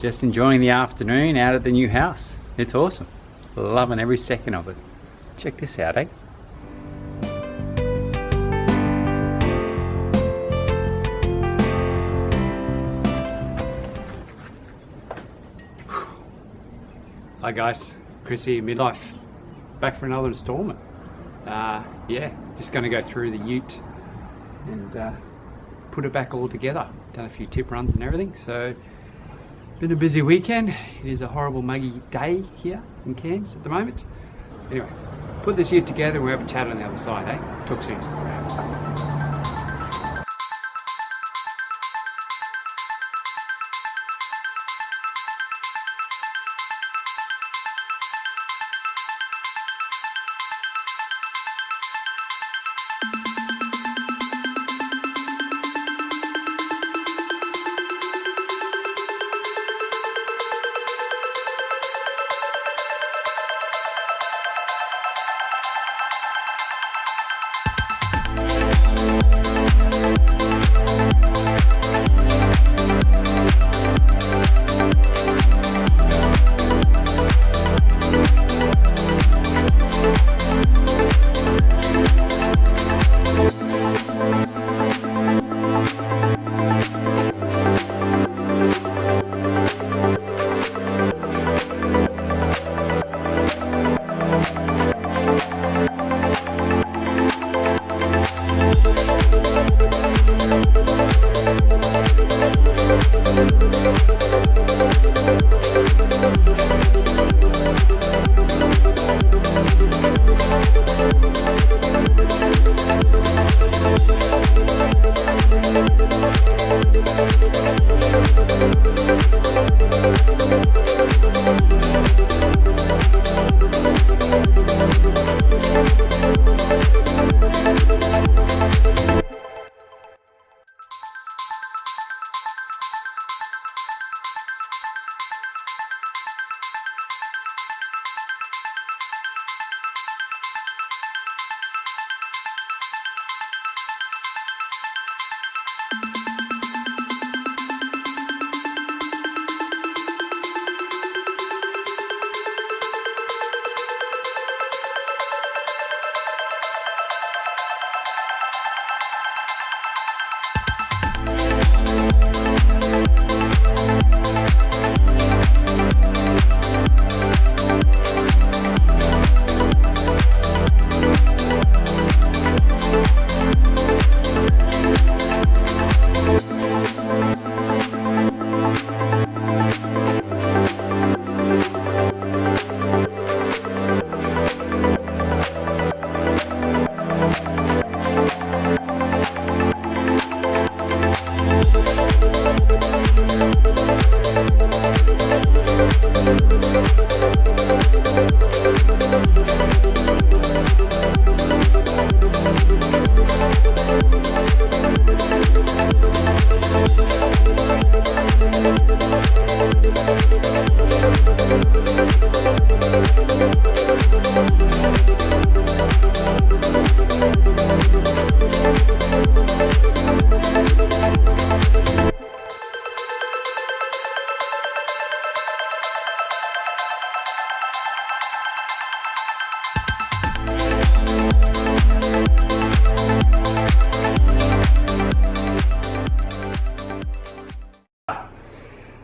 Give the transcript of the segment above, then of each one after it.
Just enjoying the afternoon out at the new house. It's awesome. Loving every second of it. Check this out, eh? Hi guys, Chris here, Midlife. Back for another installment. Yeah, just going to go through the ute and put it back all together. Done a few tip runs and everything, so been a busy weekend. It is a horrible muggy day here in Cairns at the moment. Anyway, put this ute together and we'll have a chat on the other side, eh? Talk soon.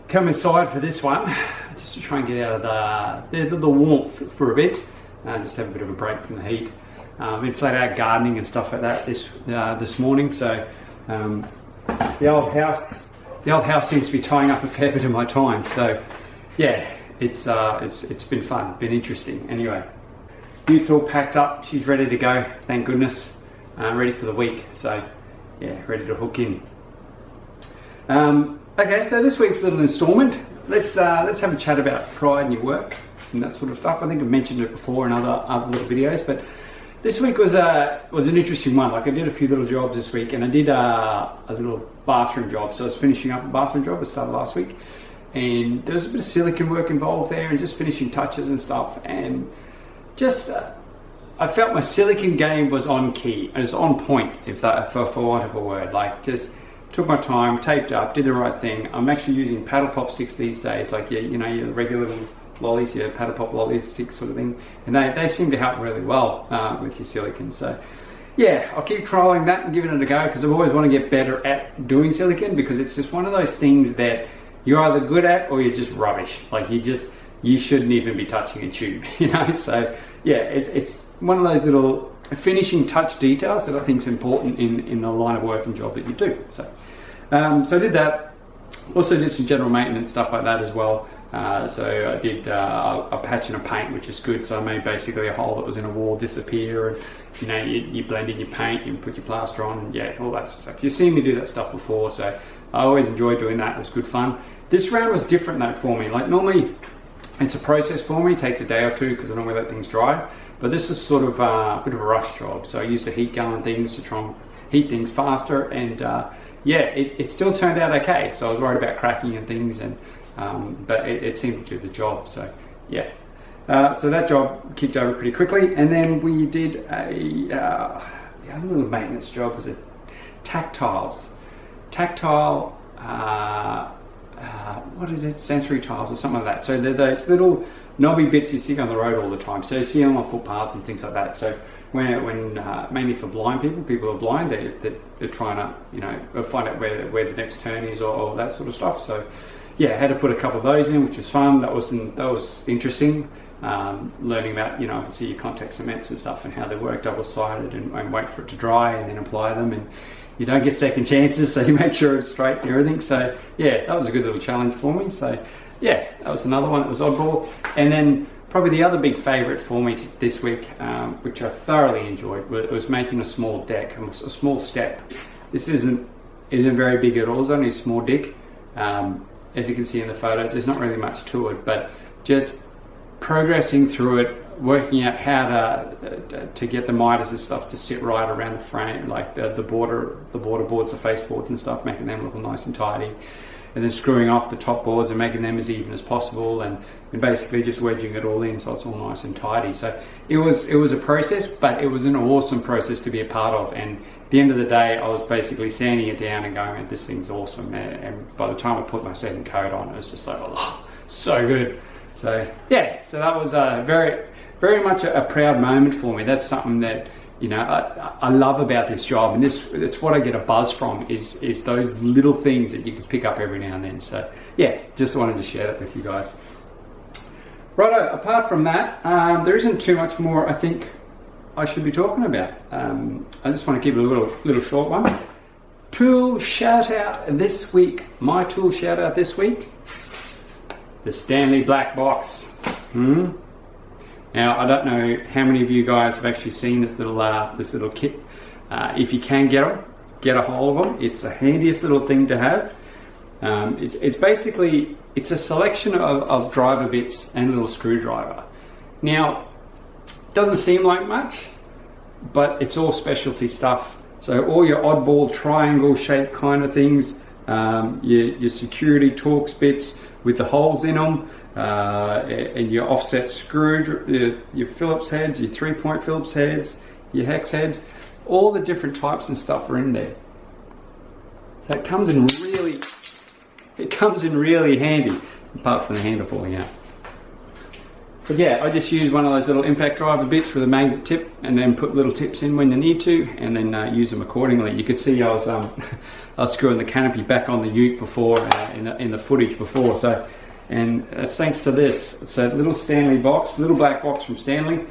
Come inside for this one, just to try and get out of the warmth for a bit, just have a bit of a break from the heat. Been flat out gardening and stuff like that this morning, so the old house seems to be tying up a fair bit of my time. So yeah, it's been fun, been interesting. Anyway, Ute's all packed up, she's ready to go, thank goodness, ready for the week. So yeah, ready to hook in. Okay, so this week's little instalment, let's have a chat about pride in your work and that sort of stuff. I think I've mentioned it before in other little videos, but this week was an interesting one. Like I did a few little jobs this week, and I did a little bathroom job. So I was finishing up a bathroom job. I started last week, and there was a bit of silicone work involved there, and just finishing touches and stuff. And just I felt my silicone game was on key. It was on point, for want of a word. Like just took my time, taped up, did the right thing. I'm actually using paddle pop sticks these days, like your regular little lollies, your paddle pop lolly sticks sort of thing, and they seem to help really well with your silicone. So yeah, I'll keep trialing that and giving it a go, because I've always want to get better at doing silicone, because it's just one of those things that you're either good at or you're just rubbish. Like you shouldn't even be touching a tube, you know. So yeah, it's one of those little finishing touch details that I think is important in the line of work and job that you do. So so I did that. Also did some general maintenance stuff like that as well. So I did a patch and a paint, which is good. So I made basically a hole that was in a wall disappear, and you know, you blend in your paint, you put your plaster on, and yeah, all that stuff. You've seen me do that stuff before, so I always enjoyed doing that. It was good fun. This round was different though for me. Like normally it's a process for me, it takes a day or two because I normally let things dry, but this is sort of a bit of a rush job. So I used a heat gun and things to try and heat things faster, and yeah, it still turned out okay. So I was worried about cracking and things, and but it seemed to do the job. So yeah, so that job kicked over pretty quickly, and then we did the other little maintenance job was a tactile, what is it, sensory tiles or something like that. So they're those little knobby bits you see on the road all the time. So you see them on footpaths and things like that. So when mainly for blind people are blind, they're trying to, you know, find out where the next turn is or that sort of stuff. So yeah, I had to put a couple of those in, which was fun. That was interesting. Learning about, you know, obviously your contact cements and stuff and how they work double-sided, and wait for it to dry and then apply them, and you don't get second chances, so you make sure it's straight and everything. So yeah, that was a good little challenge for me. So yeah, that was another one that was oddball. And then probably the other big favourite for me this week, which I thoroughly enjoyed, was making a small deck, a small step. This isn't very big at all. It's only a small deck. As you can see in the photos, there's not really much to it, but just progressing through it, working out how to get the miters and stuff to sit right around the frame, like the border boards, the face boards and stuff, making them look nice and tidy, and then screwing off the top boards and making them as even as possible, and basically just wedging it all in so it's all nice and tidy. So it was a process, but it was an awesome process to be a part of. And at the end of the day, I was basically sanding it down and going, this thing's awesome. And by the time I put my second coat on, it was just like, oh, so good. So yeah, so that was very much a proud moment for me. That's something that, you know, I love about this job, and it's what I get a buzz from is those little things that you can pick up every now and then. So yeah, just wanted to share that with you guys. Righto, apart from that, there isn't too much more I think I should be talking about. I just want to keep it a little short one. Tool shout out this week. My tool shout out this week, the Stanley Black Box. Now, I don't know how many of you guys have actually seen this little kit. If you can get a hold of them. It's the handiest little thing to have. It's basically a selection of driver bits and a little screwdriver. Now, doesn't seem like much, but it's all specialty stuff. So all your oddball triangle shaped kind of things, your security Torx bits with the holes in them, and your offset screw, your Phillips heads, your 3-point Phillips heads, your hex heads, all the different types and stuff are in there. So it comes in really handy, apart from the handle falling out. But yeah, I just use one of those little impact driver bits with a magnet tip, and then put little tips in when you need to, and then use them accordingly. You could see I was screwing the canopy back on the ute before, in the footage before. So, and thanks to this, it's a little Stanley box, little black box from Stanley,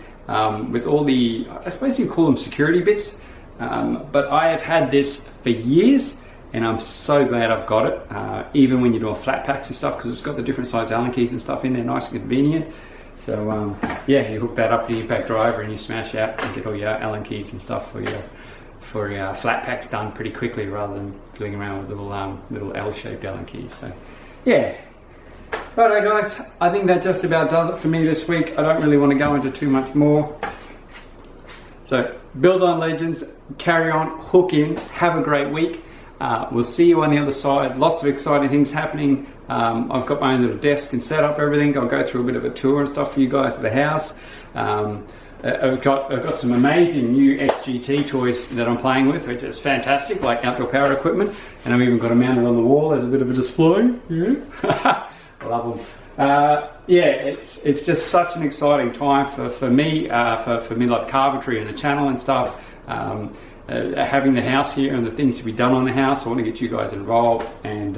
with all the, I suppose you call them security bits, but I have had this for years, and I'm so glad I've got it, even when you're doing flat packs and stuff, because it's got the different size Allen keys and stuff in there, nice and convenient. So yeah, you hook that up to the impact driver and you smash out and get all your Allen keys and stuff for your flat packs done pretty quickly, rather than fiddling around with little L-shaped Allen keys. So yeah. Righto guys, I think that just about does it for me this week. I don't really want to go into too much more. So build on, legends, carry on, hook in, have a great week. We'll see you on the other side. Lots of exciting things happening. I've got my own little desk and set up everything. I'll go through a bit of a tour and stuff for you guys at the house. I've got some amazing new XGT toys that I'm playing with, which is fantastic, like outdoor power equipment, and I've even got them mounted on the wall as a bit of a display. Yeah. I love them. Yeah, it's just such an exciting time for me, for Midlife Carpentry and the channel and stuff. Having the house here and the things to be done on the house, I want to get you guys involved, and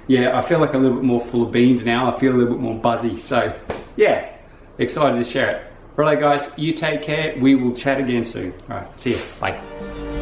yeah, I feel like a little bit more full of beans now. I feel a little bit more buzzy, so yeah, excited to share it. Alright guys, you take care. We will chat again soon. Alright, see ya. Bye.